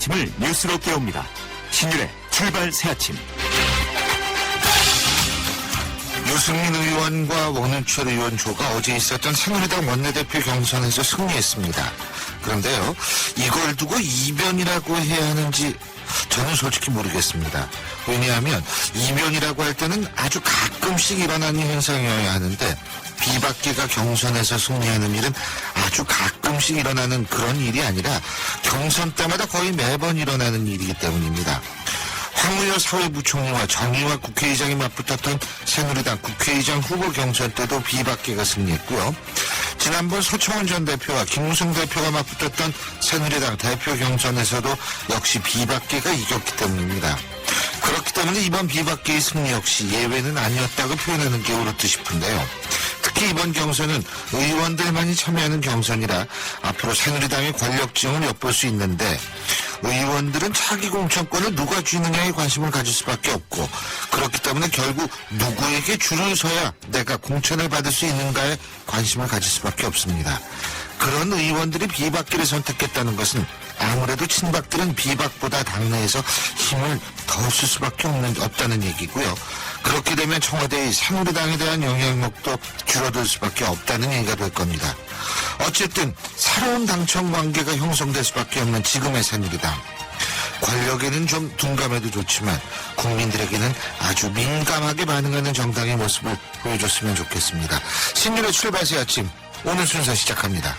아침을 뉴스로 깨웁니다. 신율의 출발 새아침. 유승민 의원과 원은철 의원 조가 어제 있었던 새누리당 원내대표 경선에서 승리했습니다. 그런데요, 이걸 두고 이변이라고 해야 하는지 저는 솔직히 모르겠습니다. 왜냐하면 이변이라고 할 때는 아주 가끔씩 일어나는 현상이어야 하는데 비박계가 경선에서 승리하는 일은 아주 가끔씩 일어나는 그런 일이 아니라 경선 때마다 거의 매번 일어나는 일이기 때문입니다. 황우여 사회부총리와 정의와 국회의장이 맞붙었던 새누리당 국회의장 후보 경선 때도 비박계가 승리했고요. 지난번 서청원 전 대표와 김무성 대표가 맞붙었던 새누리당 대표 경선에서도 역시 비박계가 이겼기 때문입니다. 그렇기 때문에 이번 비박계의 승리 역시 예외는 아니었다고 표현하는 게 옳듯 싶은데요. 특히 이번 경선은 의원들만이 참여하는 경선이라 앞으로 새누리당의 권력지형을 엿볼 수 있는데 의원들은 차기 공천권을 누가 쥐느냐에 관심을 가질 수밖에 없고 그렇기 때문에 결국 누구에게 줄을 서야 내가 공천을 받을 수 있는가에 관심을 가질 수밖에 없습니다. 그런 의원들이 비박계를 선택했다는 것은 아무래도 친박들은 비박보다 당내에서 힘을 더 쓸 수밖에 없다는 얘기고요. 그렇게 되면 청와대의 새누리당에 대한 영향력도 줄어들 수밖에 없다는 얘기가 될 겁니다. 어쨌든 새로운 당청 관계가 형성될 수밖에 없는 지금의 새누리당. 권력에는 좀 둔감해도 좋지만 국민들에게는 아주 민감하게 반응하는 정당의 모습을 보여줬으면 좋겠습니다. 신율의 출발새 아침, 오늘 순서 시작합니다.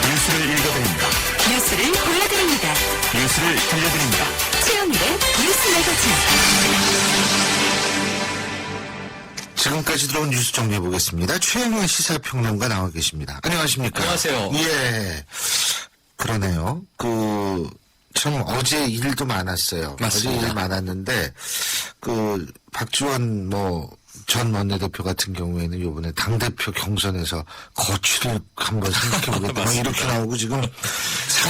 뉴스를 읽어드립니다. 뉴스를 보여드립니다. 뉴스를 들려드립니다. 최영일의 뉴스 매거진. 지금까지 들어온 뉴스 정리해 보겠습니다. 최영일 시사평론가 나와 계십니다. 안녕하십니까? 안녕하세요. 예. 그러네요. 참 어제 일도 많았어요. 맞습니다. 어제 일 많았는데 박지원 전 원내대표 같은 경우에는 요번에 당대표 경선에서 거취를 한번 생각해보겠다. 이렇게 나오고 지금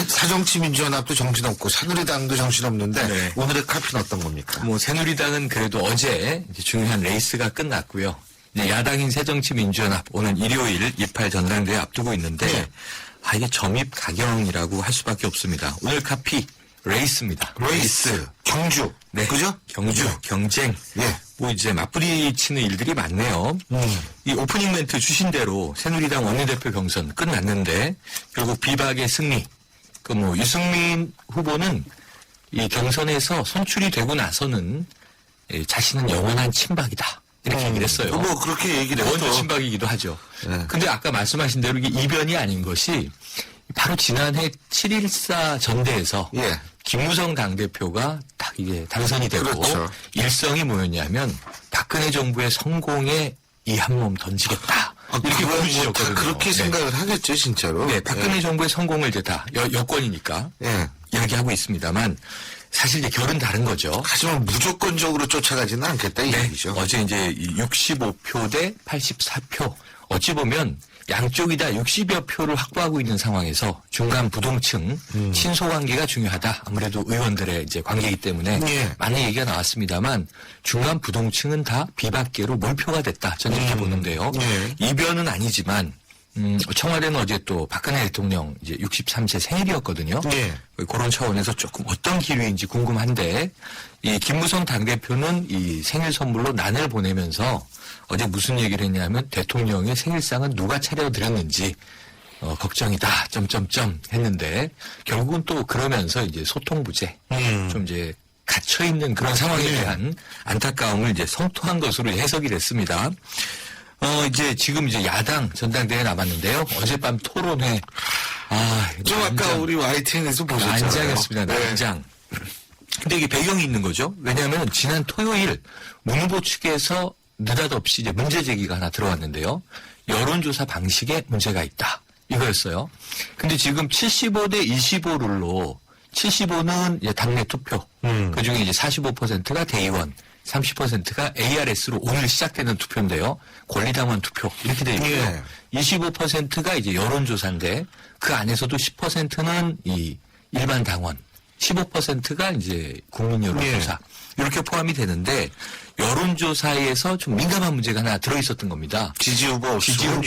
사정치민주연합도 정신없고 새누리당도 정신없는데 네. 오늘의 카피는 어떤 겁니까? 새누리당은 그래도 어제 이제 중요한 레이스가 끝났고요. 이제 야당인 새정치민주연합 오늘 일요일 28 전당대회 앞두고 있는데 네. 이게 점입 가경이라고 할 수밖에 없습니다. 오늘 카피 레이스입니다. 레이스, 경주. 네. 그죠? 경주, 경쟁. 예. 이제 맞부리 치는 일들이 많네요. 이 오프닝 멘트 주신 대로 새누리당 원내대표 경선 끝났는데 결국 비박의 승리. 유승민 후보는 이 경선에서 선출이 되고 나서는 자신은 영원한 친박이다. 이렇게 얘기를 했어요. 그렇게 얘기를 원조 했죠. 친박이기도 하죠. 네. 근데 아까 말씀하신 대로 이게 이변이 아닌 것이 바로 지난해 7.14 전대에서 예. 김무성 당대표가 딱 이게 당선이 되고 그렇죠. 일성이 뭐였냐면 박근혜 정부의 성공에 이 한 몸 던지겠다. 이렇게 부르짖었거든요. 그렇게 생각을 하겠죠, 진짜로. 네, 박근혜 정부의 성공을 이제 다 여권이니까 예. 이야기하고 있습니다만 사실 이제 결은 다른 거죠. 하지만 무조건적으로 쫓아가지는 않겠다 이 얘기죠. 어제 이제 65표 대 84표. 어찌 보면 양쪽이 다 60여 표를 확보하고 있는 상황에서 중간 부동층 친소 관계가 중요하다. 아무래도 의원들의 이제 관계이기 때문에 예. 많은 얘기가 나왔습니다만 중간 부동층은 다 비박계로 몰표가 됐다. 저는 이렇게 보는데요. 예. 이변은 아니지만 청와대는 어제 또 박근혜 대통령 이제 63세 생일이었거든요. 예. 그런 차원에서 조금 어떤 기류인지 궁금한데 이 김무성 당대표는 이 생일 선물로 난을 보내면서 어제 무슨 얘기를 했냐면 대통령의 생일상은 누가 차려드렸는지 걱정이다 점점점 했는데 결국은 또 그러면서 이제 소통 부재 좀 이제 갇혀 있는 그런 상황에 대한 안타까움을 이제 성토한 것으로 해석이 됐습니다. 이제 지금 이제 야당 전당대회 남았는데요. 어젯밤 토론회 좀 아까 우리 YTN에서 보셨잖아요. 난장이었습니다. 난장. 근데 이게 배경이 있는 거죠. 왜냐하면 지난 토요일 문 후보 측에서 느닷없이 이제 문제 제기가 하나 들어왔는데요. 여론조사 방식에 문제가 있다. 이거였어요. 근데 지금 75대 25 룰로 75는 이제 당내 투표. 그중에 이제 45%가 대의원, 30%가 ARS로 오늘 시작되는 투표인데요. 권리당원 투표 이렇게 되어 있고요. 예. 25%가 이제 여론조사인데 그 안에서도 10%는 이 일반 당원, 15%가 이제 국민 여론조사 이렇게 포함이 되는데 여론조사에서 좀 민감한 문제가 하나 들어있었던 겁니다. 지지 후보 없음을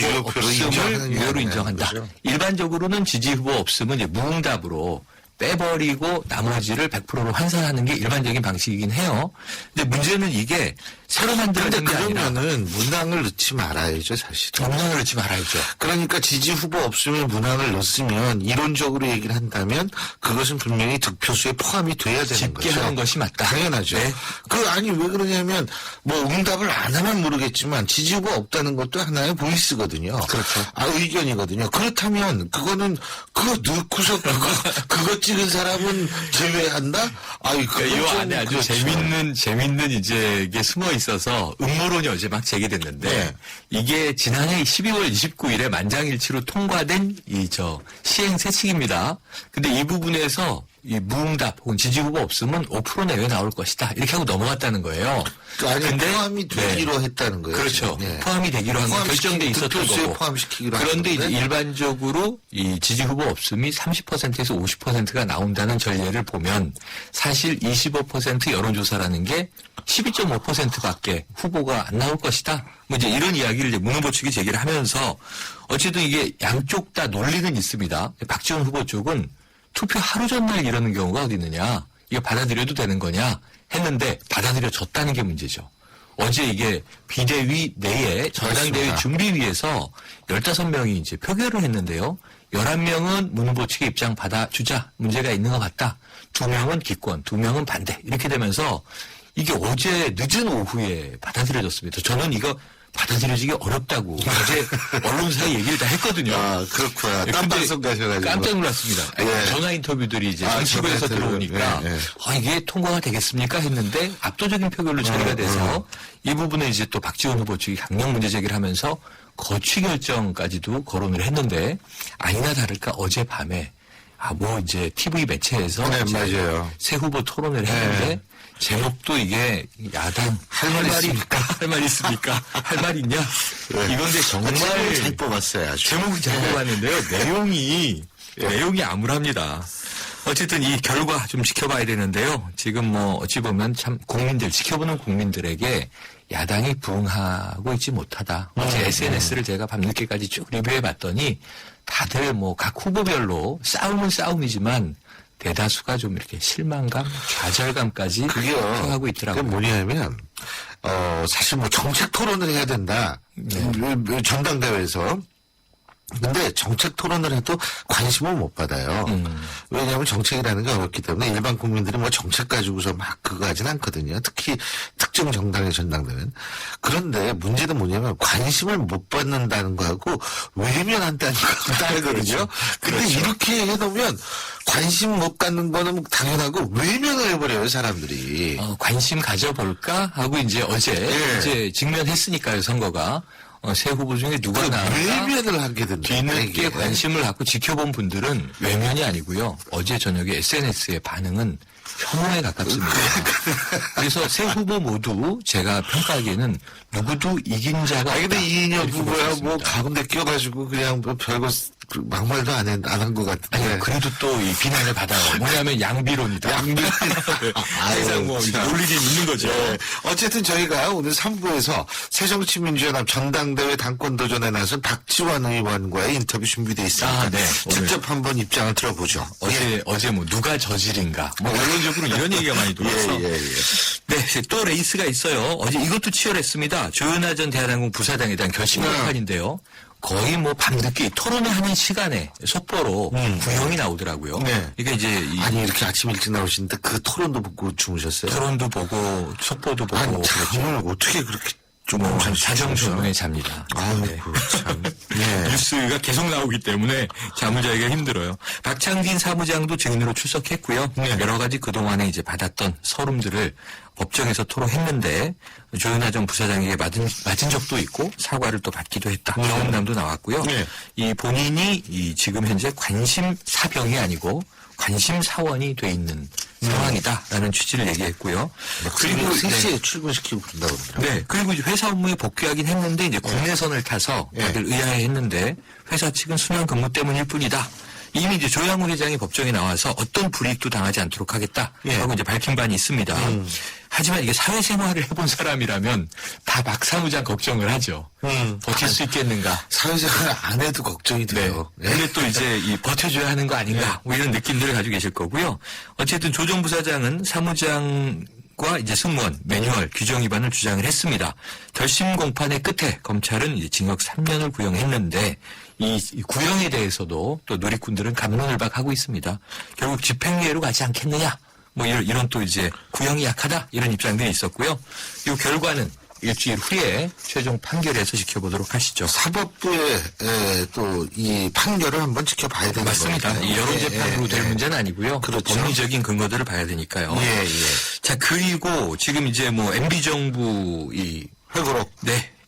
유효로 인정한다. 일반적으로는 지지 후보 없음은 이제 무응답으로 빼버리고 나머지를 100%로 환산하는 게 일반적인 방식이긴 해요. 근데 문제는 이게 새로 만들어진 게 아니라 그러면은 문항을 넣지 말아야죠, 사실은. 문항을 넣지 말아야죠. 그러니까 지지 후보 없으면 문항을 넣었으면 이론적으로 얘기를 한다면 그것은 분명히 득표수에 포함이 돼야 되는 거죠. 집계하는 것이 맞다. 당연하죠. 네. 아니 왜 그러냐면 뭐 응답을 안 하면 모르겠지만 지지 후보 없다는 것도 하나의 보이스거든요. 그렇죠. 의견이거든요. 그렇다면 그거는 그거 넣고서 그거 찍은 사람은 제외한다? 그러니까 이 안에 아주 그렇죠. 재밌는 이제 이게 숨어 있어서 음모론이 어제 막 제기됐는데 네. 이게 지난해 12월 29일에 만장일치로 통과된 시행 세칙입니다. 근데 이 부분에서 이 무응답 혹은 지지 후보 없으면 5% 내외 나올 것이다. 이렇게 하고 넘어갔다는 거예요. 근데 포함이 되기로 했다는 거예요. 그렇죠. 지금. 네. 포함이 되기로 한 건 결정돼 있었던 득표수에 거고. 포함시키기로 그런데 이제 하는데. 일반적으로 이 지지 후보 없음이 30%에서 50%가 나온다는 전례를 보면 사실 25% 여론조사라는 게 12.5%밖에 후보가 안 나올 것이다. 뭐 이제 이런 이야기를 이제 문 후보 측이 제기를 하면서 어쨌든 이게 양쪽 다 논리는 있습니다. 박지원 후보 쪽은 투표 하루 전날 이러는 경우가 어디 있느냐. 이거 받아들여도 되는 거냐 했는데 받아들여졌다는 게 문제죠. 어제 이게 비대위 내에 전당대회 그렇습니다. 준비위에서 15명이 이제 표결을 했는데요. 11명은 문 후보 측의 입장 받아주자 문제가 있는 것 같다. 2명은 기권, 2명은 반대. 이렇게 되면서 이게 어제 늦은 오후에 받아들여졌습니다. 저는 이거 받아들여지기 어렵다고 어제 언론사에 얘기를 다 했거든요. 아, 그렇구나. 딴 근데 방송 가셔가지고. 깜짝 놀랐습니다. 예. 전화 인터뷰들이 이제 아, 정치부에서 전화 인터뷰. 들어오니까 예, 예. 이게 통과가 되겠습니까 했는데 압도적인 표결로 처리가 돼서 이 부분에 이제 또 박지원 후보 측이 강력 문제 제기를 하면서 거취 결정까지도 거론을 했는데 아니나 다를까 어젯밤에 이제 TV 매체에서 네, 이제 맞아요. 새 후보 토론을 했는데 네. 제목도 이게 야당 할 말 있습니까? 할 말 있습니까? 할 말 있냐? 네. 이건데 정말 제목을 잘 뽑았어요, 아주. 제목은 잘 뽑았는데요. 내용이 암울합니다. 어쨌든 이 결과 좀 지켜봐야 되는데요. 지금 뭐 어찌 보면 참 지켜보는 국민들에게 야당이 부응하고 있지 못하다. 어제 SNS를 제가 밤늦게까지 쭉 리뷰해 봤더니 다들 뭐 각 후보별로 싸움은 싸움이지만 대다수가 좀 이렇게 실망감, 좌절감까지 그게요. 표하고 있더라고요. 그게 뭐냐면, 사실 뭐 정책 토론을 해야 된다. 전당대회에서. 근데 정책 토론을 해도 관심을 못 받아요. 왜냐하면 정책이라는 게 어렵기 때문에 일반 국민들이 뭐 정책 가지고서 막 그거 하진 않거든요. 특히 특정 정당의 전당대회는. 그런데 문제는 뭐냐면 관심을 못 받는다는 거하고 외면한다는 거하고 다르거든요. 근데 그렇죠. 이렇게 해놓으면 관심 못 갖는 거는 당연하고 외면을 해버려요, 사람들이. 관심 가져볼까 하고 이제 어제 예. 이제 직면했으니까요, 선거가. 새 후보 중에 누가 나올까? 외면을 하게 된다. 뒤늦게 관심을 갖고 지켜본 분들은 외면이 아니고요. 어제 저녁에 SNS의 반응은 혐오에 가깝습니다. 그래서 새 후보 모두 제가 평가하기에는 누구도 이긴 자가 없다. 근데 이인영 이렇게 후보야 보겠습니다. 뭐 가운데 껴가지고 그냥 뭐 별거 막말도 안 한 것 같은데. 아니, 그래도 또 이 비난을 받아요. 뭐냐면 양비론이다. 세상 뭐 논리는 있는 거죠. 네. 어쨌든 저희가 오늘 3부에서 새정치민주연합 전당대회 당권 도전에 나선 박지원 의원과의 인터뷰 준비되어 있습니다. 아, 네. 직접 한번 입장을 들어보죠. 어제 뭐 누가 저질인가. 뭐 언론적으로 이런 얘기가 많이 돌아서. 예. 네, 또 레이스가 있어요. 어제 이것도 치열했습니다. 조현아 전 대한항공 부사장에 대한 결심 공판인데요. 거의 뭐 밤늦게 토론을 하는 시간에 속보로 구형이 나오더라고요. 네. 이게 이제 아니 이렇게 아침 일찍 나오시는데 그 토론도 보고 주무셨어요? 토론도 보고 속보도 보고 아니 그랬죠. 잠을 어떻게 그렇게 뭐 잘 자정 주무셔? 조명에 잡니다. 아유 네. 참. 예. 뉴스가 계속 나오기 때문에 잠을 자기가 힘들어요. 박창진 사무장도 증인으로 출석했고요. 네. 여러 가지 그동안에 이제 받았던 서름들을 법정에서 토로했는데 조현아 전 부사장에게 맞은 적도 있고 사과를 또 받기도 했다. 경험담도 나왔고요. 네. 이 본인이 이 지금 현재 관심 사병이 아니고 관심 사원이 돼 있는 상황이다라는 취지를 얘기했고요. 그리고 네. 3시에 출근시키고 그런다고 그러더라고요. 네. 그리고 이제 회사 업무에 복귀하긴 했는데 이제 국내선을 타서 네. 다들 의아해했는데 회사 측은 순환 근무 때문일 뿐이다. 이미 이제 조양호 회장이 법정에 나와서 어떤 불이익도 당하지 않도록 하겠다 예. 하고 이제 밝힌 바는 있습니다. 하지만 이게 사회생활을 해본 사람이라면 다 막사무장 걱정을 하죠. 버틸 수 있겠는가. 사회생활 안 해도 걱정이 네. 돼요. 예. 근데 또 이제 이 버텨줘야 하는 거 아닌가 뭐 이런 느낌들을 가지고 계실 거고요. 어쨌든 조정 부사장은 사무장과 이제 승무원 매뉴얼 규정 위반을 주장을 했습니다. 결심 공판의 끝에 검찰은 이제 징역 3년을 구형했는데 이 구형에 대해서도 또 누리꾼들은 갑론을박하고 있습니다. 결국 집행유예로 가지 않겠느냐. 뭐 이런 또 이제 구형이 약하다 이런 입장들이 있었고요. 이 결과는 일주일 후에 최종 판결에서 지켜보도록 하시죠. 사법부의 또 이 판결을 한번 지켜봐야 되는 맞습니다. 거니까요. 이 여론 재판으로 될 문제는 아니고요. 그렇죠. 법리적인 근거들을 봐야 되니까요. 예, 예. 자, 그리고 지금 이제 뭐 MB 정부 이 회고록.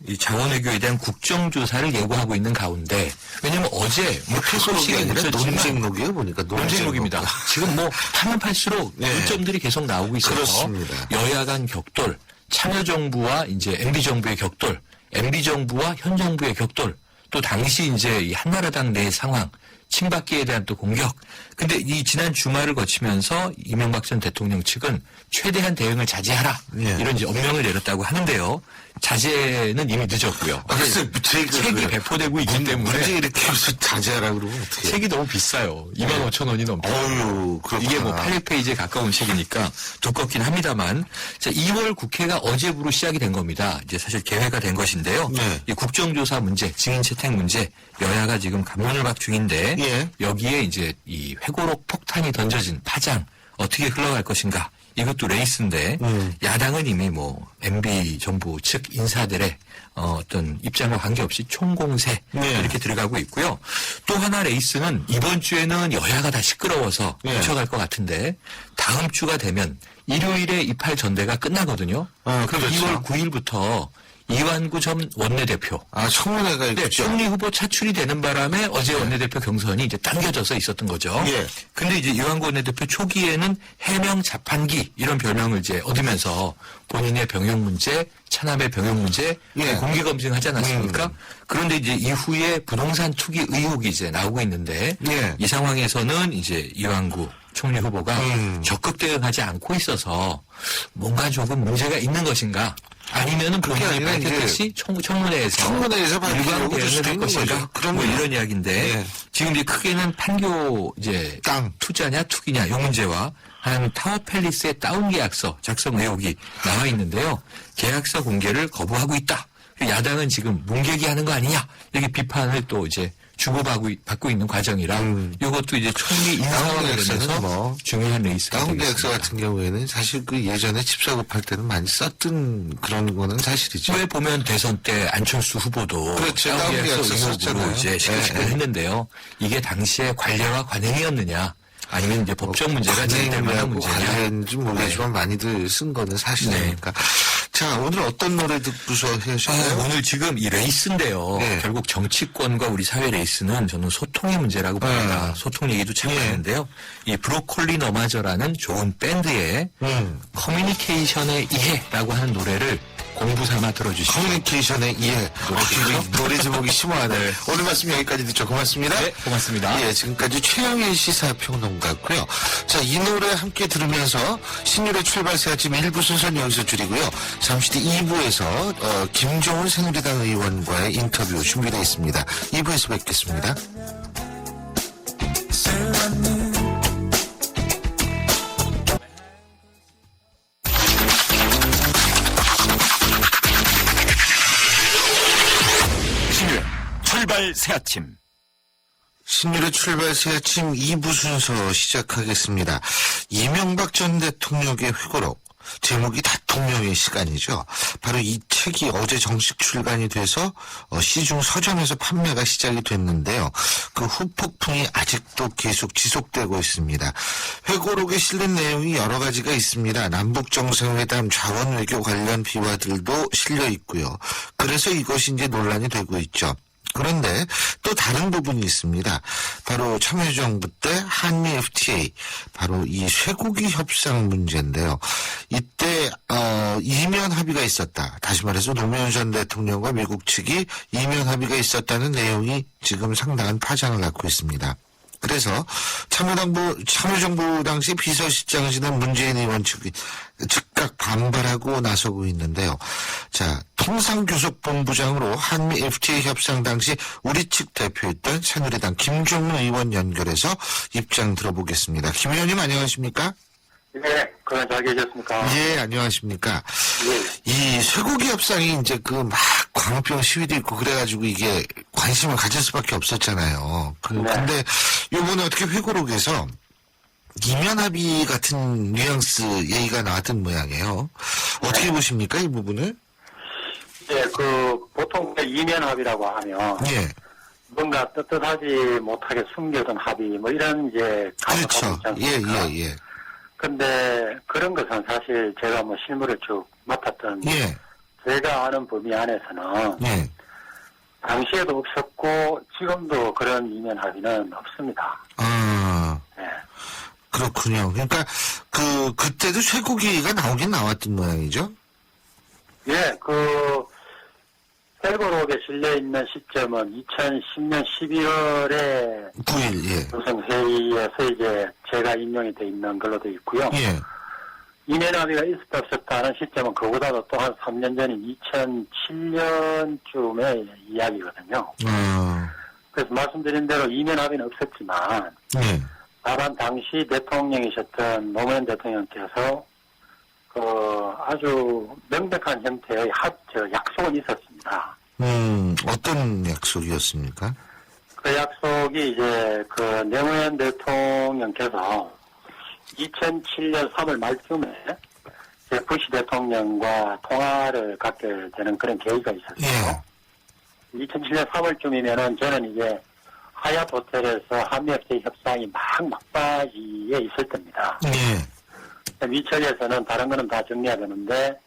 이 자원외교에 대한 국정조사를 예고하고 있는 가운데 왜냐면 어제 뭐 소식이 아니라 있었지만 논쟁록이에요, 보니까. 논쟁록입니다. 지금 뭐 파면 팔수록 네. 문점들이 계속 나오고 있어서 그렇습니다. 여야 간 격돌, 참여정부와 이제 MB정부의 격돌, MB정부와 현 정부의 격돌, 또 당시 이제 이 한나라당 내 상황, 친박계에 대한 또 공격. 근데 이 지난 주말을 거치면서 이명박 전 대통령 측은 최대한 대응을 자제하라. 예. 이런 이제 엄명을 내렸다고 하는데요. 자제는 이미 늦었고요. 글쎄, 책이 배포되고 있기 때문에 문제 이렇게 해서 자제하라고 그러면 어떻게 책이 너무 비싸요. 25,000원이 넘죠. 어휴, 그렇구나. 이게 뭐 800페이지에 가까운 책이니까 두껍긴 합니다만, 자, 2월 국회가 어제부로 시작이 된 겁니다. 이제 사실 개회가 된 것인데요. 네. 이 국정조사 문제, 증인 채택 문제, 여야가 지금 갑론을박 중인데, 예. 여기에 이제 이 회고록 폭탄이 던져진 파장, 어떻게 흘러갈 것인가. 이것도 레이스인데, 야당은 이미 뭐, MB 정부 측 인사들의 어떤 입장과 관계없이 총공세, 네. 이렇게 들어가고 있고요. 또 하나 레이스는 이번 주에는 여야가 다 시끄러워서 네. 묻혀갈 것 같은데, 다음 주가 되면 일요일에 입할 전대가 끝나거든요. 그럼 그렇죠. 2월 9일부터 이완구 전 원내대표. 아, 청문회가 네, 있죠. 총리 후보 차출이 되는 바람에 어제 원내대표 경선이 이제 당겨져서 있었던 거죠. 예. 근데 이제 이완구 원내대표 초기에는 해명 자판기 이런 별명을 이제 얻으면서 본인의 병역 문제, 차남의 병역 문제 예. 공개 검증하지 않았습니까? 그런데 이제 이후에 부동산 투기 의혹이 이제 나오고 있는데 예. 이 상황에서는 이제 이완구 총리 후보가 적극 대응하지 않고 있어서 뭔가 조금 문제가 있는 것인가? 아니면은 본인이 아니라 밝혔듯이 청문회에서 밝히려고 일반 줄 수도 대응을 할 있는 것인가? 거죠. 그럼요. 뭐 이런 이야기인데 예. 지금 이제 크게는 판교 이제 땅. 투자냐 투기냐 이 문제와 한 타워팰리스의 다운 계약서 작성 의혹이 나와 있는데요. 계약서 공개를 거부하고 있다. 야당은 지금 문개기하는 거 아니냐 이렇게 비판을 또 이제 주고받고 있는 과정이라 이것도 이제 총리 인사와 다운 계약서는 관련해서 뭐 중요한 레이스가 다운 되겠습니다. 계약서 같은 경우에는 사실 그 예전에 집사급할 때는 많이 썼던 그런 거는 사실이죠. 왜 보면 대선 때 안철수 후보도 그렇죠. 다운 다운 계약서 계약서 의혹으로 썼잖아요. 이제 시끌시끌했는데요. 이게 당시에 관례와 관행이었느냐 아니면 이제 법적 문제가 제기될 만한 문제냐. 관련인지 모르겠지만 많이들 쓴 거는 사실이니까. 자, 오늘 어떤 노래 듣고서 헤어질까요? 오늘 지금 이 레이스인데요. 네. 결국 정치권과 우리 사회 레이스는 저는 소통의 문제라고 봅니다. 소통 얘기도 참 많은데요. 이 브로콜리 너마저라는 좋은 밴드의 커뮤니케이션의 이해라고 하는 노래를 공부 삼아 들어주시죠. 커뮤니케이션의 이해. 노래 제목이 심오하네. 오늘 말씀 여기까지 듣죠. 고맙습니다. 네, 고맙습니다. 예, 지금까지 최영일 시사평론가고요. 자, 이 노래 함께 들으면서 신율의 출발새 아침 1부 순서는 여기서 줄이고요. 잠시 뒤 2부에서 김종훈 새누리당 의원과의 인터뷰 준비되어 있습니다. 2부에서 뵙겠습니다. 신유의 출발 새 아침. 신율의 출발 새 아침 2부 순서 시작하겠습니다. 이명박 전 대통령의 회고록. 제목이 대통령의 시간이죠. 바로 이 책이 어제 정식 출간이 돼서 시중 서점에서 판매가 시작이 됐는데요. 그 후폭풍이 아직도 계속 지속되고 있습니다. 회고록에 실린 내용이 여러 가지가 있습니다. 남북정상회담 자원외교 관련 비화들도 실려 있고요. 그래서 이것이 이제 논란이 되고 있죠. 그런데 또 다른 부분이 있습니다. 바로 참여정부 때 한미 FTA, 바로 이 쇠고기 협상 문제인데요. 이때 이면 합의가 있었다. 다시 말해서 노무현 전 대통령과 미국 측이 이면 합의가 있었다는 내용이 지금 상당한 파장을 낳고 있습니다. 그래서 참여정부 당시 비서실장을 지낸 문재인 의원 측이 즉각 반발하고 나서고 있는데요. 자, 통상교섭본부장으로 한미 FTA 협상 당시 우리 측 대표였던 새누리당 김종문 의원 연결해서 입장 들어보겠습니다. 김 의원님 안녕하십니까? 네, 그건 잘 계셨습니까? 예, 안녕하십니까? 예. 이 쇠고기 협상이 이제 막 광우병 시위도 있고 그래가지고 이게 관심을 가질 수밖에 없었잖아요. 네. 근데 요번에 어떻게 회고록에서 이면 합의 같은 뉘앙스 얘기가 나왔던 모양이에요. 어떻게 보십니까, 이 부분을? 예, 보통 이면 합의라고 하면, 예. 뭔가 떳떳하지 못하게 숨겨둔 합의, 뭐 이런 이제, 그렇죠. 감각하고 있지 예, 않습니까? 예, 예. 근데 그런 것은 사실 제가 뭐 실무를 쭉 맡았던, 예, 제가 아는 범위 안에서는, 예. 당시에도 없었고, 지금도 그런 이면 합의는 없습니다. 아, 예. 그렇군요. 그러니까, 그때도 쇠고기가 나오긴 나왔던 모양이죠? 예, 회고록에 실려있는 시점은 2010년 12월에 9일, 예. 조성회의에서 이제 제가 인용이 돼 있는 걸로 돼 있고요. 예. 이면 합의가 있었다 없었다 하는 시점은 그보다도 또 한 3년 전인 2007년쯤의 이야기거든요. 그래서 말씀드린 대로 이면 합의는 없었지만 예. 다만 당시 대통령이셨던 노무현 대통령께서 아주 명백한 형태의 약속은 있었습니다. 어떤 약속이었습니까? 그 약속이 이제 노무현 대통령께서 2007년 3월 말쯤에 이제 부시 대통령과 통화를 갖게 되는 그런 계기가 있었어요. 예. 2007년 3월쯤이면은 저는 이제 하얏 호텔에서 한미FTA 협상이 막바지에 있을 때입니다. 예. 위철에서는 다른 거는 다 정리해야 되는데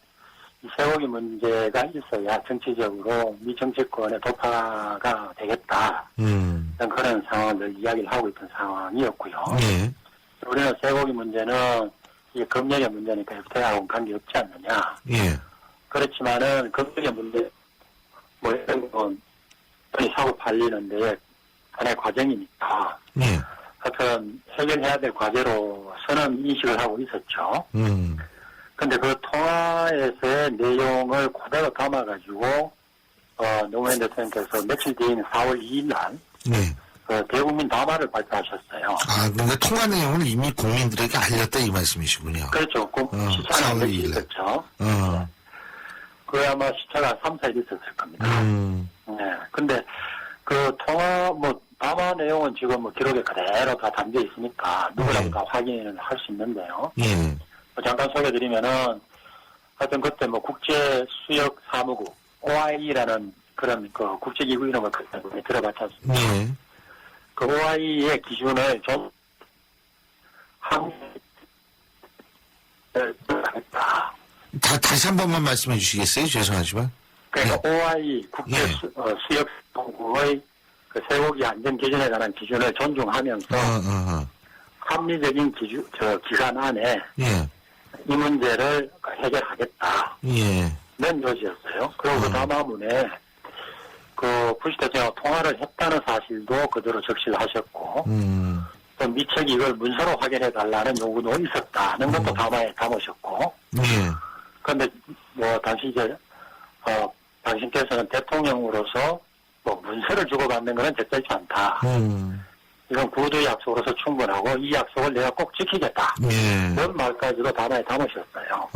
이 쇠고기 문제가 있어야 정치적으로 미 정치권의 돌파가 되겠다. 그런 상황을 이야기를 하고 있던 상황이었고요. 예. 우리는 쇠고기 문제는 이게 검역의 문제니까 FTA하고는 관계없지 않느냐. 예. 그렇지만은 검역의 문제 뭐 이런 건 사고 팔리는데 하나의 과정이니까 예. 하여튼 해결해야 될 과제로서는 인식을 하고 있었죠. 근데 그 통화에서의 내용을 그대로 담아가지고 노무현 대통령께서 며칠 뒤인 4월 2일 날 예. 대국민 담화를 발표하셨어요. 아, 그러니까 통화 내용을 이미 국민들에게 알렸다 이 말씀이시군요. 그렇죠. 시차가 4월 며칠 2일 날. 있었죠. 그게 아마 시차가 3, 4일 있었을 겁니다. 네. 근데 통화 담화 내용은 지금 기록에 그대로 다 담겨 있으니까 누구라도 네. 다 확인을 할 수 있는데요. 예. 잠깐 소개드리면은 하여튼 그때 국제수역사무국 OIE라는 그런 국제기구 이름을 그때 들어봤지 않습니까? 예. 그 OIE의 기준을 좀 하겠다. 다시 한 번만 말씀해 주시겠어요? 죄송하지만. 그러니까 네. OIE 국제수역사무국의 쇠고기 안전 기준에 관한 기준을 존중하면서 합리적인 기간 안에 예. 이 문제를 해결하겠다. 예. 는 요지였어요. 그리고 그 담화문에 부시 대통령 통화를 했다는 사실도 그대로 적시를 하셨고 또 미처 이걸 문서로 확인해달라는 요구도 있었다는 것도 담화에 담으셨고 예. 그런데 당시 이제 당신께서는 대통령으로서 문서를 주고받는 것은 적절치 않다. 이건 구두 약속으로서 충분하고 이 약속을 내가 꼭 지키겠다. 예. 그런 말까지도 담화에 담으셨어요.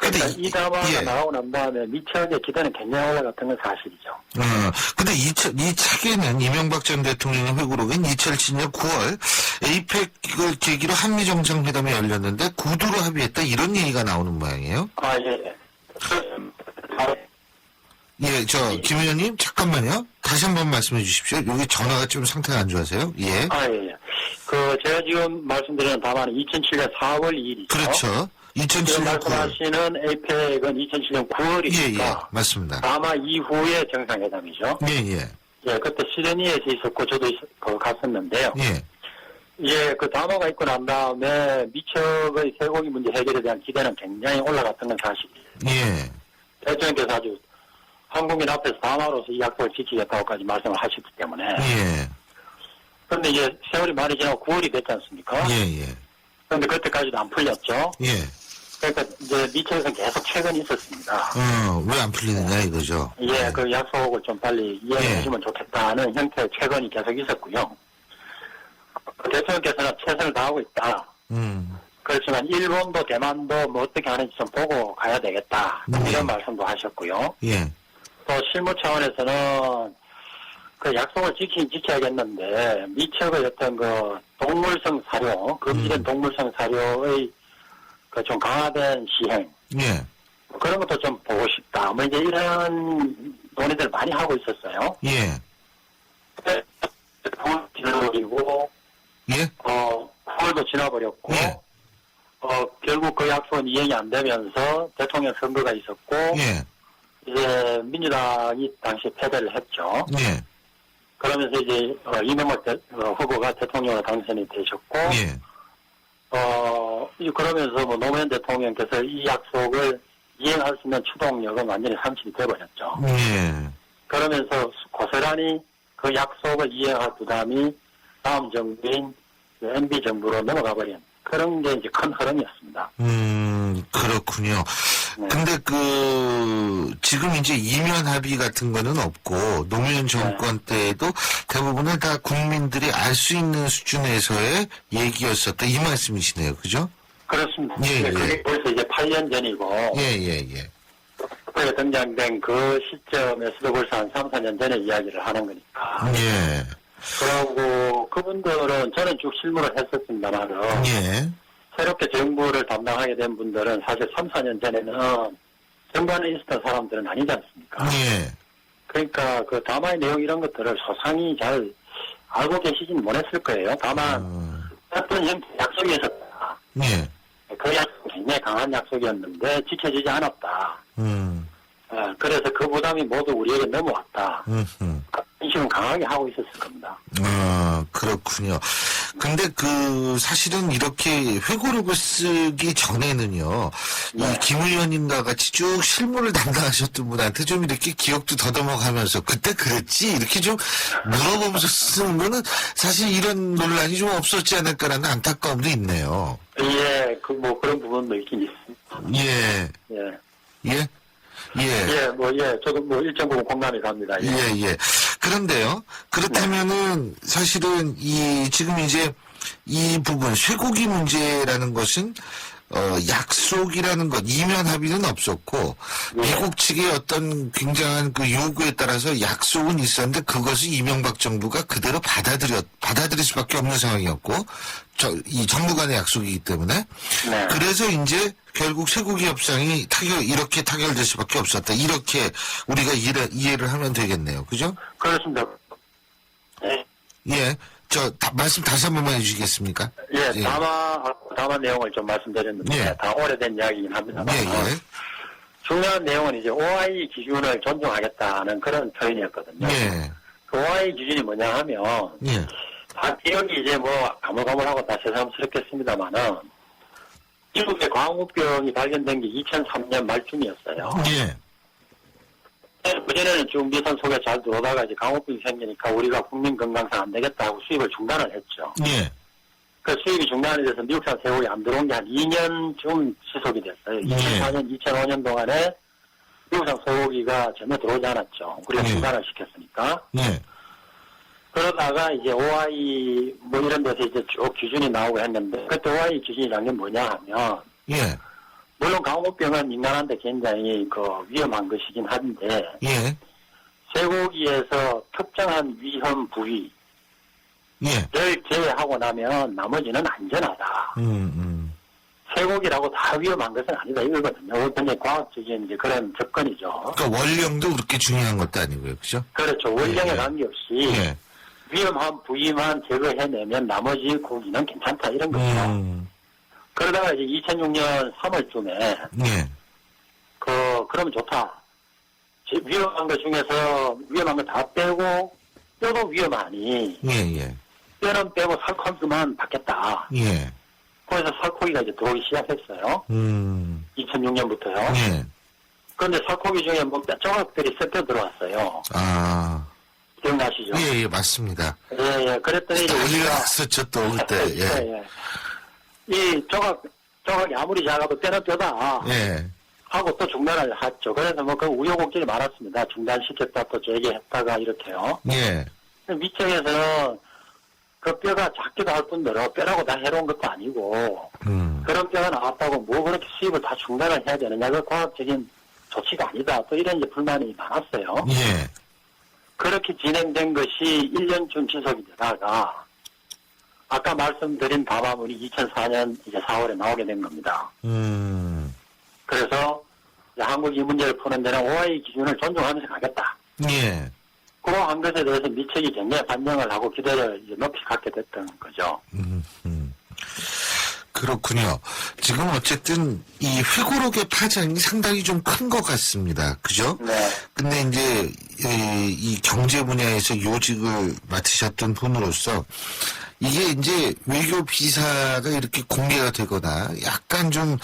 근데 이 담화가 예. 나오고 난 다음에 미처의 기대는 굉장히 올라갔던 건 사실이죠. 근데 이 책에는 이명박 전 대통령의 회고록인 2007년 9월 에이펙을 계기로 한미정상회담이 열렸는데 구두로 합의했다 이런 얘기가 나오는 모양이에요. 아, 예. 예, 김 의원님, 잠깐만요. 다시 한 번 말씀해 주십시오. 여기 전화가 좀 상태가 안 좋아서요. 예. 아, 예. 제가 지금 말씀드리는 담화는 2007년 4월 2일이죠. 그렇죠. 지금 2007년 9월. 말씀하시는 에이펙은 2007년 9월이니까. 예, 예. 맞습니다. 담화 이후의 정상회담이죠. 예, 예. 예, 그때 시드니에서 있었고, 저도 갔었는데요. 예. 예, 그 담화가 있고 난 다음에 미척의 쇠고기 문제 해결에 대한 기대는 굉장히 올라갔던 건 사실이에요. 예. 대통령께서 아주 한국민 앞에서 담화로서 이 약속을 지키겠다고까지 말씀을 하셨기 때문에. 예. 그런데 이제 세월이 많이 지나고 9월이 됐지 않습니까? 예, 예. 그런데 그때까지도 안 풀렸죠. 예. 그러니까 이제 미처에서 계속 최근이 있었습니다. 왜 안 풀리느냐 이거죠. 예, 그 약속을 좀 빨리 이해해 예. 주면 좋겠다는 형태의 최근이 계속 있었고요. 대통령께서는 최선을 다하고 있다. 그렇지만 일본도 대만도 뭐 어떻게 하는지 좀 보고 가야 되겠다. 이런 말씀도 하셨고요. 예. 또 실무 차원에서는 그 약속을 지키긴 지켜야겠는데 미처의 어떤 그 동물성 사료, 금지된 동물성 사료의 그 좀 강화된 시행 예. 그런 것도 좀 보고 싶다. 뭐 이제 이런 논의들 많이 하고 있었어요. 예. 지나버리고 예. 9월도 지나버렸고 예. 결국 그 약속은 이행이 안 되면서 대통령 선거가 있었고 예. 이제 민주당이 당시 패배를 했죠. 예. 그러면서 이제 이명박 후보가 대통령으로 당선이 되셨고 예. 그러면서 뭐 노무현 대통령께서 이 약속을 이행할 수 있는 추동력은 완전히 상실이 돼버렸죠. 예. 그러면서 고스란히 그 약속을 이행할 부담이 다음 정부인 MB 정부로 넘어가 버린 그런 게 이제 큰 흐름이었습니다. 그렇군요. 네. 근데 지금 이제 이면 합의 같은 거는 없고, 노무현 정권 때에도 대부분은 다 국민들이 알 수 있는 수준에서의 얘기였었다. 이 말씀이시네요. 그죠? 그렇습니다. 예, 예. 그게 벌써 이제 8년 전이고, 예, 예, 예. 그에 등장된 그 시점에서도 벌써 한 3, 4년 전에 이야기를 하는 거니까. 예. 그러고 그분들은 저는 쭉 실무를 했었습니다만은, 예. 새롭게 정부를 담당하게 된 분들은 사실 3, 4년 전에는 정부 안에 있었던 사람들은 아니지 않습니까? 예. 그러니까 그 담화의 내용 이런 것들을 소상히 잘 알고 계시진 못했을 거예요. 다만 어떤 형태의 약속이 있었다. 예. 그 약속은 굉장히 강한 약속이었는데 지켜지지 않았다. 그래서 그 부담이 모두 우리에게 넘어왔다. 인식은 강하게 하고 있었을 겁니다. 그렇군요. 근데 사실은 이렇게 회고록을 쓰기 전에는요, 이 김 의원님과 같이 쭉 실무를 담당하셨던 분한테 좀 이렇게 기억도 더듬어가면서, 그때 그랬지? 이렇게 좀 물어보면서 쓰는 거는 사실 이런 논란이 좀 없었지 않을까라는 안타까움도 있네요. 예, 그런 부분도 있긴 있습니다. 예. 예. 예? 예. 저도 일정 부분 공감이 갑니다. 예. 예. 그런데요, 그렇다면은 사실은 지금 이제 이 부분, 쇠고기 문제라는 것은, 약속이라는 것, 이면 합의는 없었고, 미국 측의 어떤 굉장한 그 요구에 따라서 약속은 있었는데, 그것을 이명박 정부가 그대로 받아들일 수밖에 없는 상황이었고, 이 정부 간의 약속이기 때문에, 네. 그래서 이제 결국 쇠고기 협상이 이렇게 타결될 수밖에 없었다. 이렇게 우리가 이해를 하면 되겠네요. 그죠? 그렇습니다. 네. 예. 말씀 다시 한 번만 해주시겠습니까? 예, 담화 내용을 좀 말씀드렸는데, 예. 다 오래된 이야기이긴 합니다만, 예. 중요한 내용은 이제 OI 기준을 존중하겠다는 그런 표현이었거든요. 예. 그 OI 기준이 뭐냐 하면, 예. 다 기억이 이제 가물가물하고 다 새삼스럽겠습니다만은, 미국의 광우병이 발견된 게 2003년 말쯤이었어요. 예. 그전에는 쭉 미선 속에 잘 들어오다가 이제 강호병이 생기니까 우리가 국민 건강상 안 되겠다 하고 수입을 중단을 했죠. 예. 그 수입이 중단이 돼서 미국산 쇠고기 안 들어온 게 한 2년쯤 지속이 됐어요. 2004년, 2005년 동안에 미국산 소고기가 전혀 들어오지 않았죠. 우리가 중단을 시켰으니까. 예. 그러다가 이제 OI 이런 데서 이제 쭉 기준이 나오고 했는데 그때 OI 기준이란 게 뭐냐 하면 예. 물론 강호병은 인간한테 굉장히 위험한 것이긴 한데 예. 쇠고기에서 특정한 위험 부위를 예. 제외하고 나면 나머지는 안전하다. 쇠고기라고 다 위험한 것은 아니다 이거거든요. 굉장히 과학적인 이제 그런 접근이죠. 그러니까 원령도 그렇게 중요한 것도 아니고요. 그죠? 그렇죠. 원령에 예. 관계없이 예. 위험한 부위만 제거해내면 나머지 고기는 괜찮다 이런 거죠. 그러다가 이제 2006년 3월쯤에 예. 그러면 좋다. 위험한 것 중에서 위험한 거 다 빼고 뼈도 위험하니 예. 뼈는 빼고 살코기만 받겠다. 예. 그래서 살코기가 이제 들어오기 시작했어요. 2006년부터요. 예. 그런데 살코기 중에 뼈조각들이 섞여 들어왔어요. 아. 기억나시죠? 예, 맞습니다. 예. 그랬더니 이제 난리가 우리가 났었죠, 또, 그때. 예. 이 조각이 아무리 작아도 때는 뼈다. 예. 하고 또 중단을 했죠. 그래서 뭐 그 우여곡절이 많았습니다. 중단시켰다 또 재개했다가 이렇게요. 예. 밑쪽에서는 그 뼈가 작기도 할 뿐더러 뼈라고 다 해로운 것도 아니고 그런 뼈가 나왔다고 뭐 그렇게 수입을 다 중단을 해야 되느냐. 그 과학적인 조치가 아니다. 또 이런 이제 불만이 많았어요. 예. 그렇게 진행된 것이 1년쯤 지속이 되다가 아까 말씀드린 담화문이 2004년 이제 4월에 나오게 된 겁니다. 그래서 이제 한국이 이 문제를 푸는 데는 OI 기준을 존중하면서 가겠다. 예. 그한 것에 대해서 미책이 굉장히 반영을 하고 기대를 이제 높이 갖게 됐던 거죠. 그렇군요. 지금 어쨌든 이 회고록의 파장이 상당히 좀 큰 것 같습니다. 그죠? 네. 근데 이제 이 경제 분야에서 요직을 맡으셨던 분으로서 이게 이제 외교 비사가 이렇게 공개가 되거나 약간 좀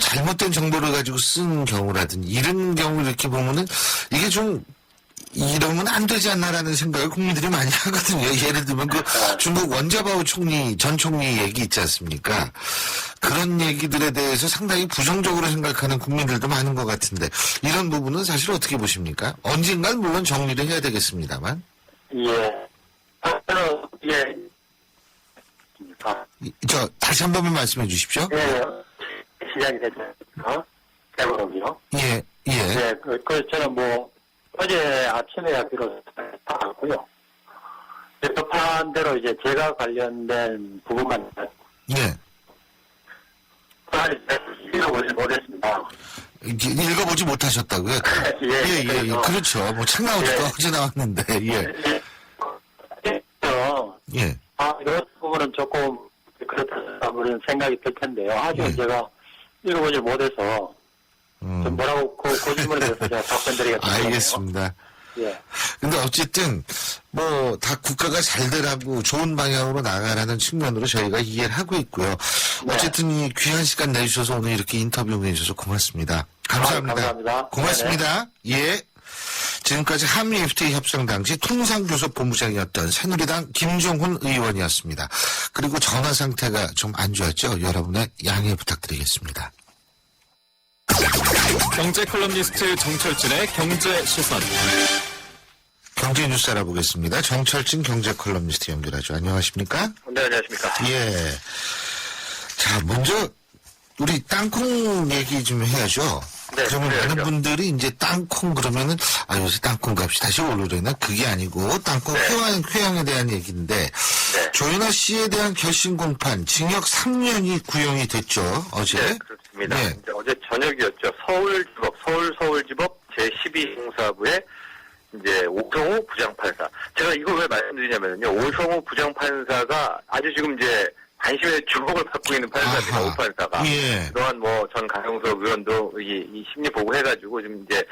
잘못된 정보를 가지고 쓴 경우라든지 이런 경우 이렇게 보면은 이게 좀 이러면 안 되지 않나라는 생각을 국민들이 많이 하거든요. 예를 들면 그 중국 원자바오 전 총리 얘기 있지 않습니까? 그런 얘기들에 대해서 상당히 부정적으로 생각하는 국민들도 많은 것 같은데 이런 부분은 사실 어떻게 보십니까? 언젠간 물론 정리를 해야 되겠습니다만. 예. 예. 저 다시 한 번만 말씀해 주십시오. 예. 시작이 됐죠. 대본이요. 예, 예. 네. 저는 뭐 어제 아침에 비로소 다 알고요. 급한 대로 이제 제가 관련된 부분만 예. 읽어보지 못했습니다. 읽어보지 못하셨다고요? 예, 그래서. 그렇죠. 뭐 책 나오지도 예. 어제 나왔는데, 예. 예. 이런 부분은 조금 그렇다는 생각이 들 텐데요. 아직 예. 제가 읽어보지 못해서 좀 뭐라고 그 질문에 대해서 제가 답변드리겠습니다. 알겠습니다. 예. 근데 어쨌든 뭐 다 국가가 잘들 하고 좋은 방향으로 나가라는 측면으로 저희가 이해를 하고 있고요. 네. 어쨌든 이 귀한 시간 내주셔서 오늘 이렇게 인터뷰해 주셔서 고맙습니다. 감사합니다. 감사합니다. 고맙습니다. 예. 지금까지 한미 FTA 협상 당시 통상교섭본부장이었던 새누리당 김종훈 의원이었습니다. 그리고 전화 상태가 좀 안 좋았죠. 여러분의 양해 부탁드리겠습니다. 경제 컬럼니스트 정철진의 경제 시선. 경제 뉴스 알아보겠습니다. 정철진 경제 컬럼니스트 연결하죠. 안녕하십니까? 네, 안녕하십니까. 예. 자, 먼저 우리 땅콩 얘기 좀 해야죠. 네, 그러면 그래야죠. 많은 분들이 이제 땅콩 그러면은 요새 땅콩 값이 다시 오르려나? 그게 아니고 땅콩 네. 회항에 대한 얘기인데 네. 조윤아 씨에 대한 결심 공판 징역 3년이 구형이 됐죠. 어제. 네, 그렇습니다. 네. 이제 어제 저녁이었죠. 서울지법 제12형사부의 이제 오성우 부장판사. 제가 이걸 왜 말씀드리냐면요. 오성우 부장판사가 아주 지금 이제 관심의 주목을 받고 있는 판사입니다. 아하. 오 판사가. 예. 그동안 뭐 전 강용석 의원도 이 심리 보고 해가지고 지금 이제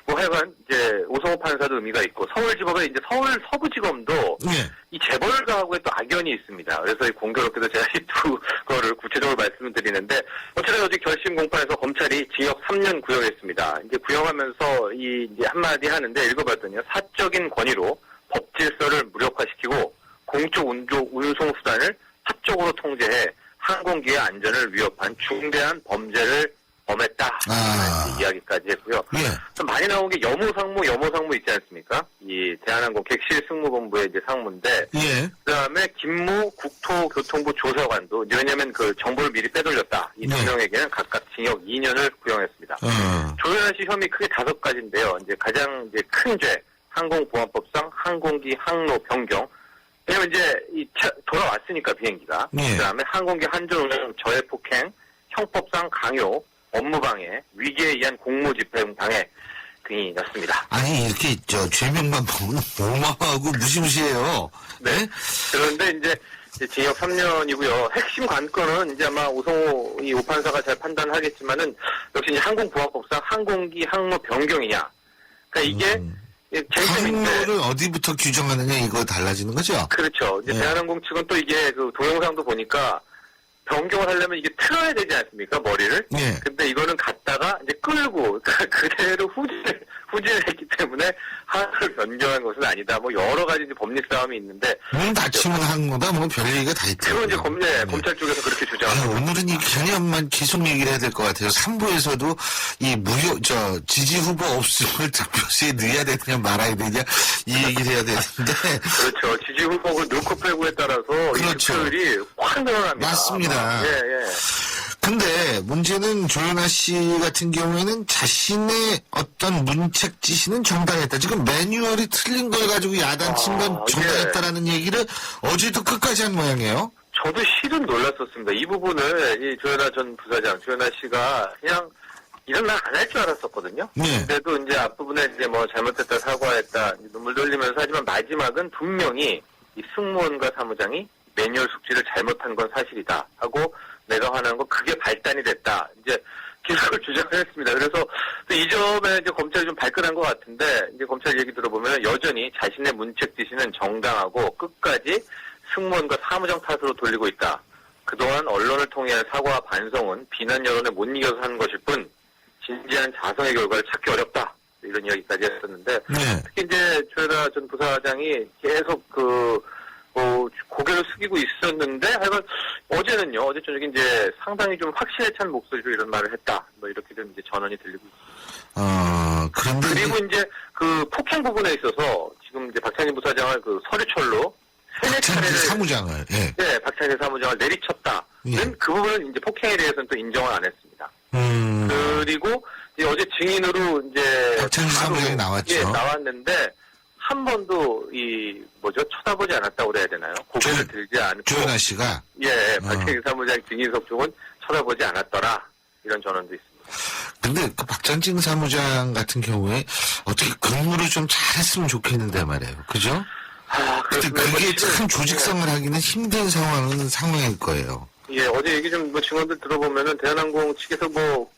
뭐 하여간 이제 오성우 판사도 의미가 있고 서울지법에 이제 서울 서부지검도 예. 이 재벌가하고의 또 악연이 있습니다. 그래서 이 공교롭게도 제가 이 두 거를 구체적으로 말씀을 드리는데 어쨌든 어제 결심 공판에서 검찰이 징역 3년 구형했습니다. 이제 구형하면서 이제 한마디 하는데 읽어봤더니요. 사적인 권위로 법 질서를 무력화시키고 공적 운송 수단을 사적으로 통제해 항공기의 안전을 위협한 중대한 범죄를 범했다. 아. 이야기까지 했고요. 예. 좀 많이 나온 게 여모상무 있지 않습니까? 이 대한항공 객실승무본부의 이제 상무인데, 예. 그다음에 김무 국토교통부 조사관도 왜냐하면 그 정보를 미리 빼돌렸다. 이 두 네. 명에게는 각각 징역 2년을 구형했습니다. 조현아 씨 혐의 크게 5가지인데요. 이제 가장 이제 큰 죄, 항공보안법상 항공기 항로 변경. 왜냐면 이제 돌아왔으니까 비행기가. 네. 그다음에 항공기 한전 운영 저해 폭행, 형법상 강요, 업무방해, 위기에 의한 공무집행 방해 등이었습니다. 아니, 이렇게, 죄명만 보면 어마어마하고 무시무시해요. 네. 그런데 이제 징역 3년이고요. 핵심 관건은 이제 아마 오성호 이 오판사가 잘 판단하겠지만은 역시 이제 항공보안법상 항공기 항로 변경이냐. 그러니까 이게 쟁점인데. 항로를 어디부터 규정하느냐 이거 달라지는 거죠? 그렇죠. 이제 네. 대한항공 측은 또 이게 그 동영상도 보니까 변경을 하려면 이게 틀어야 되지 않습니까? 머리를. 예. 근데 이거는 갖다가 이제 끌고 그대로 후진했기 때문에 하나를 변경한 것은 아니다. 뭐 여러 가지 이제 법리 싸움이 있는데 문 닫히면 한 거다 뭐 별 얘기가 다 있더라고요. 그건 이제 검찰 쪽에서 그렇게 주장하고 오늘은 이 개념만 계속 얘기를 해야 될 것 같아요. 3부에서도 이 지지 후보 없음을 득표수에 넣어야 되느냐 말아야 되냐 이 얘기를 해야 되는데. 그렇죠. 지지 후보를 넣고 빼고에 따라서 이 그렇죠. 득표율이 확 늘어납니다. 맞습니다. 예, 예. 근데 문제는 조현아 씨 같은 경우에는 자신의 어떤 문책 지시는 정당했다. 지금 매뉴얼이 틀린 걸 가지고 야단친 건 정당했다라는 얘기를 어제도 끝까지 한 모양이에요. 저도 실은 놀랐었습니다. 이 부분을 이 조현아 전 부사장, 조현아 씨가 그냥 이런 말 안 할 줄 알았었거든요. 네. 근데도 이제 앞부분에 이제 뭐 잘못했다, 사과했다, 눈물 돌리면서 하지만 마지막은 분명히 이 승무원과 사무장이 매뉴얼 숙지를 잘못한 건 사실이다 하고 내가 화난 건 그게 발단이 됐다. 이제 기록을 주장을 했습니다. 그래서 또 이 점에 이제 검찰이 좀 발끈한 것 같은데 이제 검찰 얘기 들어보면 여전히 자신의 문책 지시는 정당하고 끝까지 승무원과 사무장 탓으로 돌리고 있다. 그동안 언론을 통해 사과와 반성은 비난 여론에 못 이겨서 하는 것일 뿐 진지한 자성의 결과를 찾기 어렵다. 이런 이야기까지 했었는데 네. 특히 이제 조현아 전 부사장이 계속 고개를 숙이고 있었는데 하여간 어제는요. 어제 저녁에 이제 상당히 좀 확신에 찬 목소리로 이런 말을 했다. 뭐 이렇게 좀 이제 전언이 들리고 있습니다. 그런데 그리고 이제 그 폭행 부분에 있어서 지금 이제 박찬진 부사장을 그 서류철로 세네 박찬진 차례를 사무장을 예. 네, 박찬진 사무장을 내리쳤다. 예. 그 부분은 이제 폭행에 대해서는 또 인정을 안 했습니다. 그리고 이제 어제 증인으로 이제 박찬진 사무장이 나왔죠. 예, 나왔는데 한 번도 쳐다보지 않았다고 그래야 되나요? 고개를 들지 않고 조현아 씨가 예, 박찬진 사무장 증인석 쪽은 쳐다보지 않았더라. 이런 전언도 있습니다. 근데 그 박찬진 사무장 같은 경우에 어떻게 근무를 좀 잘했으면 좋겠는데 말이에요. 그죠? 근데 그렇습니다. 그게 뭐 지금, 참 조직성을 하기는 힘든 상황일 거예요. 예, 어제 얘기 좀 증언들 들어보면은 대한항공 측에서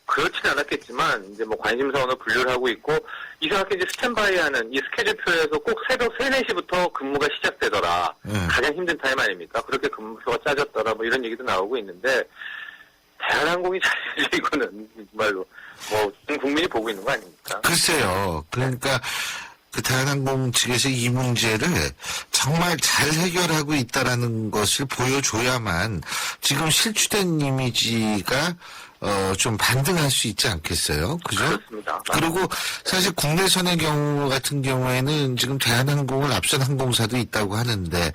그렇진 않았겠지만 이제 관심사원을 분류를 하고 있고 이상하게 이제 스탠바이하는 이 스케줄표에서 꼭 새벽 3, 4시부터 근무가 시작되더라. 가장 힘든 타임 아닙니까? 그렇게 근무표가 짜졌더라. 뭐 이런 얘기도 나오고 있는데 대한항공이 잘해야지 이거는 정말로 전 국민이 보고 있는 거 아닙니까? 글쎄요. 그러니까 그 대한항공 측에서 이 문제를 정말 잘 해결하고 있다라는 것을 보여줘야만 지금 실추된 이미지가 좀 반등할 수 있지 않겠어요? 그죠? 그렇습니다. 그리고 사실 국내선의 경우 같은 경우에는 지금 대한항공을 앞선 항공사도 있다고 하는데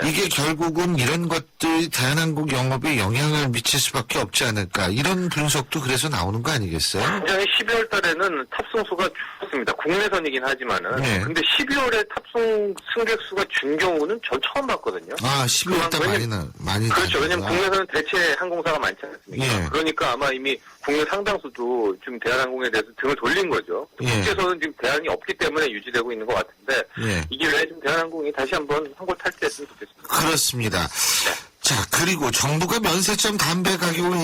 이게 결국은 이런 것들이 대한항공 영업에 영향을 미칠 수밖에 없지 않을까 이런 분석도 그래서 나오는 거 아니겠어요? 굉장히 12월 달에는 탑승수가 줄었습니다. 국내선이긴 하지만은. 네. 근데 12월에 탑승 승객 수가 준 경우는 전 처음 봤거든요. 12월 달 많이 그렇죠. 다르구나. 왜냐면 국내선은 대체 항공사가 많지 않습니까? 예. 그러니까 아마 이미 국내 상당수도 지금 대한항공에 대해서 등을 돌린 거죠. 예. 국제선은 지금 대한이 없기 때문에 유지되고 있는 것 같은데 예. 이게 왜 지금 대한항공이 다시 한번 항공 탈퇴했으면 좋겠습니다. 그렇습니다. 자, 그리고 정부가 면세점 담배 가격을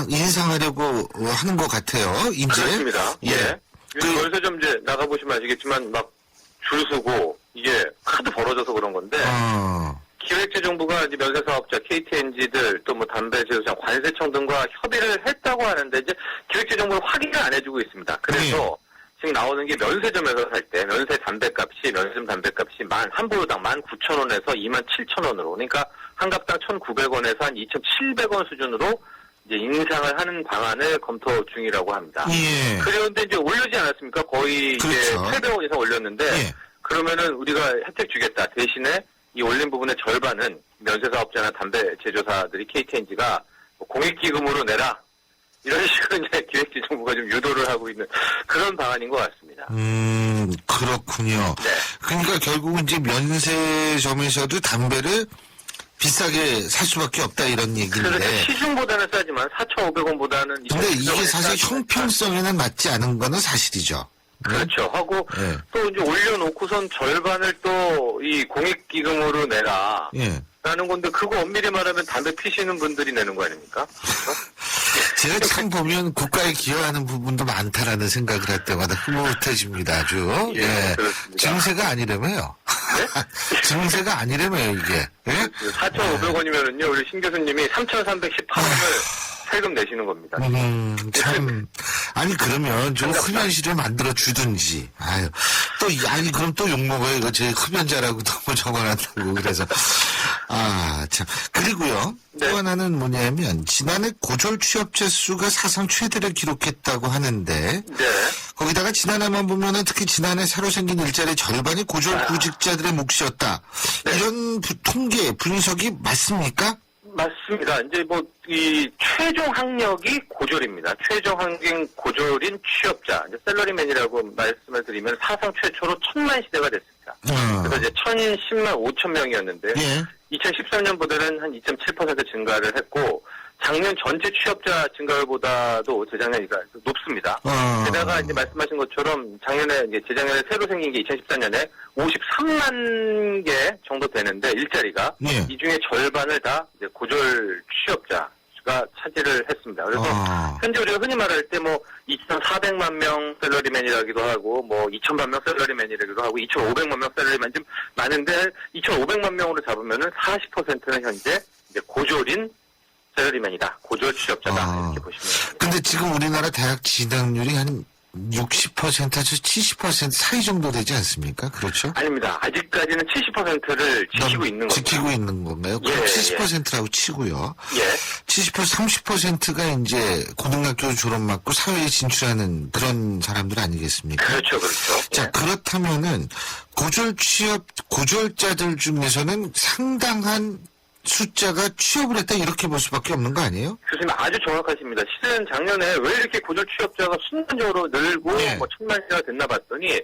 인상하려고 하는 것 같아요. 이제. 그렇습니다. 예. 면세점 이제 나가보시면 아시겠지만 막 줄 서고 이게 하도 벌어져서 그런 건데 기획재정부가 이제 면세사업자, KTNG들 또 담배 제조장, 관세청 등과 협의를 했다고 하는데 이제 기획재정부는 확인을 안 해주고 있습니다. 그래서 지금 나오는 게 면세점에서 살 때 면세점 담배값이 한 보루당 19,000원에서 27,000원으로 그러니까 한 갑당 1,900원에서 한 2,700원 수준으로 이제 인상을 하는 방안을 검토 중이라고 합니다. 예. 그런데 이제 올리지 않았습니까? 거의 이제 그렇죠. 800원 이상 올렸는데 예. 그러면은 우리가 혜택 주겠다. 대신에 이 올린 부분의 절반은 면세사업자나 담배 제조사들이 KTNG가 공익기금으로 내라. 이런 식으로 이제 기획재정부가 좀 유도를 하고 있는 그런 방안인 것 같습니다. 그렇군요. 네. 그러니까 결국은 이제 면세점에서도 담배를 비싸게 살 수밖에 없다 이런 그래서 얘기인데. 시중보다는 싸지만 4,500원보다는 근데 이게 사실 형평성에는 맞지 않은 거는 사실이죠. 그렇죠. 하고 예. 또 이제 올려놓고선 절반을 또 이 공익기금으로 내라. 예. 라는 건데 그거 엄밀히 말하면 담배 피시는 분들이 내는 거 아닙니까? 제가 참 보면 국가에 기여하는 부분도 많다라는 생각을 할 때마다 흐뭇해집니다, 아주. 예, 그렇습니다. 증세가 아니라며요. 네? 증세가 아니라며요, 이게. 예? 4,500원이면은요, 우리 신 교수님이 3,318원을 세금 내시는 겁니다. 참. 아니 그러면 좀 흡연실을 만들어 주든지. 아유 또 아니 그럼 또 욕 먹어요. 이거 제 흡연자라고 너무 적어놨다고 그래서 참 그리고요. 네. 또 하나는 뭐냐면 지난해 고졸 취업자 수가 사상 최대를 기록했다고 하는데 네. 거기다가 지난해만 보면은 특히 지난해 새로 생긴 일자리 절반이 고졸 구직자들의 몫이었다. 이런 통계 분석이 맞습니까? 맞습니다. 이제 이 최종 학력이 고졸입니다. 최종 학력 고졸인 취업자, 이제 셀러리맨이라고 말씀을 드리면 사상 최초로 1000만 시대가 됐습니다. 그래서 이제 1010만 5천 명이었는데, 예. 2013년보다는 한 2.7% 증가를 했고, 작년 전체 취업자 증가율보다도 재작년이가 높습니다. 게다가 이제 말씀하신 것처럼 재작년에 새로 생긴 게 2014년에 53만 개 정도 되는데 일자리가 예. 이 중에 절반을 다 이제 고졸 취업자가 차지를 했습니다. 그래서 현재 우리가 흔히 말할 때 2,400만 명 셀러리맨이라기도 하고 2,000만 명 셀러리맨이라기도 하고 2,500만 명 셀러리맨 좀 많은데 2,500만 명으로 잡으면은 40%는 현재 이제 고졸인 셀러리맨이다. 고졸 취업자다. 이렇게 보시면 됩니다. 근데 지금 우리나라 대학 진학률이 한 60%에서 70% 사이 정도 되지 않습니까? 그렇죠? 아닙니다. 아직까지는 70%를 지키고 있는 겁니다. 지키고 있는 건가요? 예, 그럼 70%라고 치고요. 예. 30%가 이제 고등학교 졸업 맞고 사회에 진출하는 그런 사람들 아니겠습니까? 그렇죠, 그렇죠. 자, 예. 그렇다면은 고졸자들 중에서는 상당한 숫자가 취업을 했다 이렇게 볼 수밖에 없는 거 아니에요? 교수님 아주 정확하십니다. 실은 작년에 왜 이렇게 고졸 취업자가 순간적으로 늘고 네. 1000만 시가 됐나 봤더니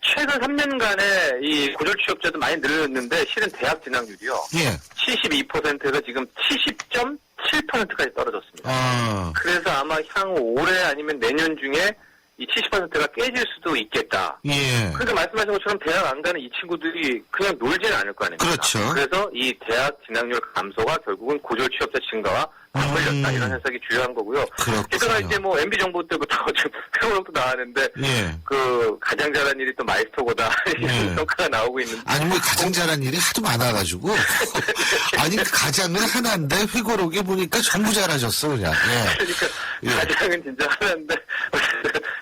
최근 3년간에 이 고졸 취업자도 많이 늘었는데 실은 대학 진학률이요. 예. 72%에서 지금 70.7%까지 떨어졌습니다. 그래서 아마 향후 올해 아니면 내년 중에 이 70%가 깨질 수도 있겠다. 예. 그러니까 말씀하신 것처럼 대학 안 가는 이 친구들이 그냥 놀지는 않을 거 아닙니까? 그렇죠. 그래서 이 대학 진학률 감소가 결국은 고졸 취업자 증가와 맞물렸다 이런 해석이 주요한 거고요. 그렇군요. 게다가 이제 MB 정부 때부터 좀 평론도 나왔는데 예. 그 가장 잘한 일이 또 마이스터고다 이런 예. 평가가 나오고 있는데 아니 뭐 가장 잘한 일이 하도 많아가지고 아니 가장은 하나인데 회고록에 보니까 전부 잘하셨어 그냥. 예. 그러니까 예. 가장은 진짜 하나인데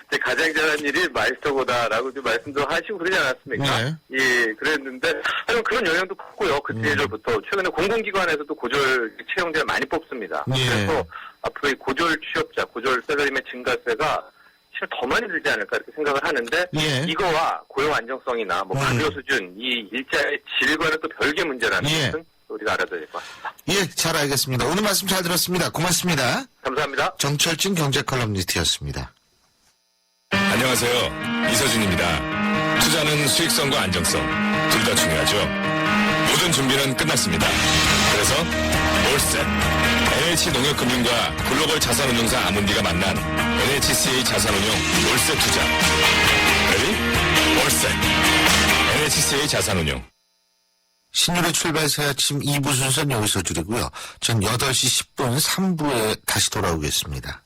이제 가장 잘한 일이 마이스터고다라고 좀 말씀도 하시고 그러지 않았습니까? 네. 예, 그랬는데 하여튼 그런 영향도 컸고요. 그때 예절부터 최근에 공공기관에서도 고졸 채용자를 많이 뽑습니다. 예. 그래서 앞으로 이 고졸 취업자, 고졸 셀러리맨 증가세가 실은 더 많이 들지 않을까 이렇게 생각을 하는데 예. 이거와 고용 안정성이나 급여 수준, 이 일자의 질과는 또 별개 문제라는 예. 것은 우리가 알아둬야 될 것 같습니다. 예, 잘 알겠습니다. 오늘 말씀 잘 들었습니다. 고맙습니다. 감사합니다. 정철진 경제컬럼니스트였습니다. 안녕하세요. 이서준입니다. 투자는 수익성과 안정성, 둘 다 중요하죠. 모든 준비는 끝났습니다. 그래서 올셋, NH농협금융과 글로벌 자산운용사 아문디가 만난 NHCA 자산운용 올셋 투자. 레디? 올셋. NHCA 자산운용. 신율의 출발 새 아침 2부 순서는 여기서 줄이고요. 전 8시 10분 3부에 다시 돌아오겠습니다.